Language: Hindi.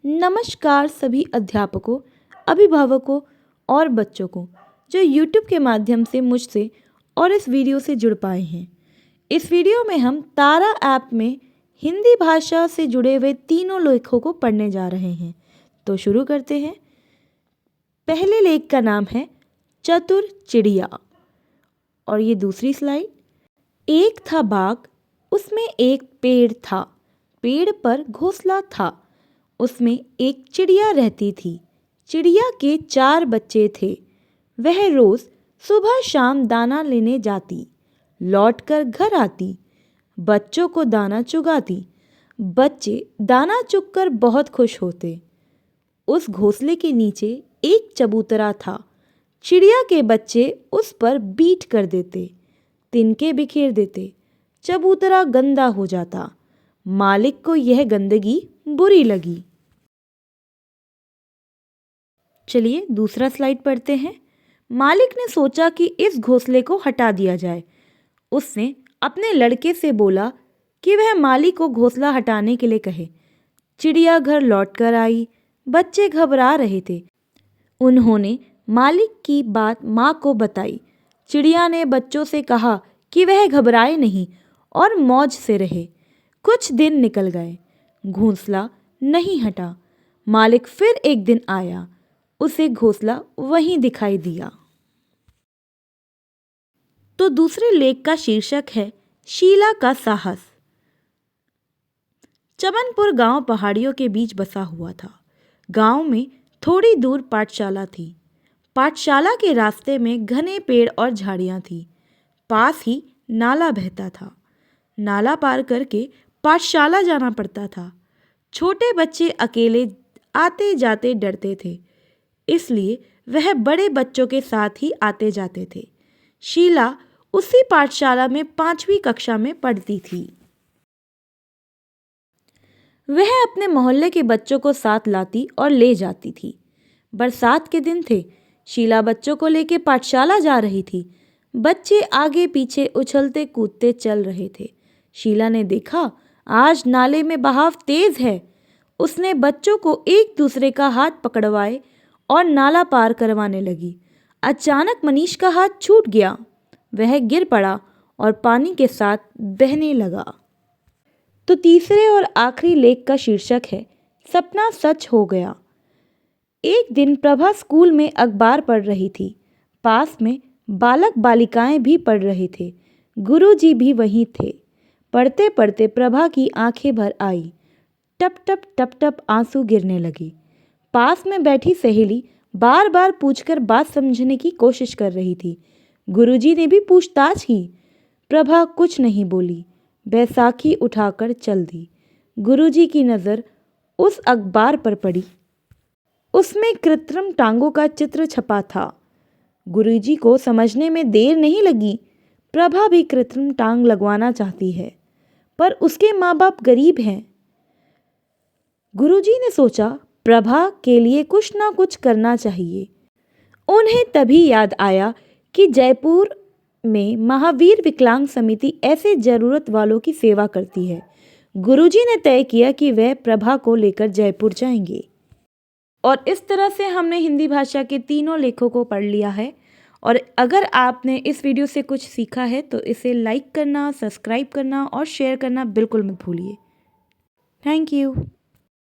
नमस्कार सभी अध्यापकों, अभिभावकों और बच्चों को जो YouTube के माध्यम से मुझसे और इस वीडियो से जुड़ पाए हैं। इस वीडियो में हम तारा ऐप में हिंदी भाषा से जुड़े हुए तीनों लेखों को पढ़ने जा रहे हैं। तो शुरू करते हैं। पहले लेख का नाम है चतुर चिड़िया और ये दूसरी स्लाइड। एक था बाग, उसमें एक पेड़ था, पेड़ पर घोंसला था, उसमें एक चिड़िया रहती थी। चिड़िया के 4 बच्चे थे। वह रोज सुबह शाम दाना लेने जाती, लौटकर घर आती, बच्चों को दाना चुगाती। बच्चे दाना चुगकर बहुत खुश होते। उस घोंसले के नीचे एक चबूतरा था। चिड़िया के बच्चे उस पर बीट कर देते, तिनके बिखेर देते, चबूतरा गंदा हो जाता। मालिक को यह गंदगी बुरी लगी। चलिए दूसरा स्लाइड पढ़ते हैं। मालिक ने सोचा कि इस घोंसले को हटा दिया जाए। उसने अपने लड़के से बोला कि वह मालिक को घोंसला हटाने के लिए कहे। चिड़िया घर लौटकर आई। बच्चे घबरा रहे थे। उन्होंने मालिक की बात माँ को बताई। चिड़िया ने बच्चों से कहा कि वह घबराए नहीं और मौज से रहे। कुछ दिन निकल गए, घोंसला नहीं हटा। मालिक फिर एक दिन आया, उसे घोंसला वहीं दिखाई दिया। तो दूसरे लेख का शीर्षक है शीला का साहस। चमनपुर गांव पहाड़ियों के बीच बसा हुआ था। गांव में थोड़ी दूर पाठशाला थी। पाठशाला के रास्ते में घने पेड़ और झाड़ियां थी। पास ही नाला बहता था। नाला पार करके पाठशाला जाना पड़ता था। छोटे बच्चे अकेले आते जाते डरते थे, इसलिए वह बड़े बच्चों के साथ ही आते जाते थे। शीला उसी पाठशाला में 5वीं कक्षा में पढ़ती थी। वह अपने मोहल्ले के बच्चों को साथ लाती और ले जाती थी। बरसात के दिन थे। शीला बच्चों को लेकर पाठशाला जा रही थी। बच्चे आगे पीछे उछलते कूदते चल रहे थे। शीला ने देखा आज नाले में बहाव तेज है। उसने बच्चों को एक दूसरे का हाथ पकड़वाए और नाला पार करवाने लगी। अचानक मनीष का हाथ छूट गया। वह गिर पड़ा और पानी के साथ बहने लगा। तो तीसरे और आखिरी लेख का शीर्षक है सपना सच हो गया। एक दिन प्रभा स्कूल में अखबार पढ़ रही थी। पास में बालक बालिकाएं भी पढ़ रहे थे। गुरुजी भी वहीं थे। पढ़ते पढ़ते प्रभा की आंखें भर आई। टप टप टप टप आंसू गिरने लगे। पास में बैठी सहेली बार बार पूछकर बात समझने की कोशिश कर रही थी। गुरुजी ने भी पूछताछ की। प्रभा कुछ नहीं बोली, बैसाखी उठाकर चल दी। गुरुजी की नज़र उस अखबार पर पड़ी। उसमें कृत्रिम टांगों का चित्र छपा था। गुरुजी को समझने में देर नहीं लगी। प्रभा भी कृत्रिम टांग लगवाना चाहती है, पर उसके माँ बाप गरीब हैं। गुरुजी ने सोचा प्रभा के लिए कुछ ना कुछ करना चाहिए। उन्हें तभी याद आया कि जयपुर में महावीर विकलांग समिति ऐसे ज़रूरत वालों की सेवा करती है। गुरुजी ने तय किया कि वह प्रभा को लेकर जयपुर जाएंगे। और इस तरह से हमने हिंदी भाषा के तीनों लेखों को पढ़ लिया है। और अगर आपने इस वीडियो से कुछ सीखा है तो इसे लाइक करना, सब्सक्राइब करना और शेयर करना बिल्कुल मत भूलिए। Thank you.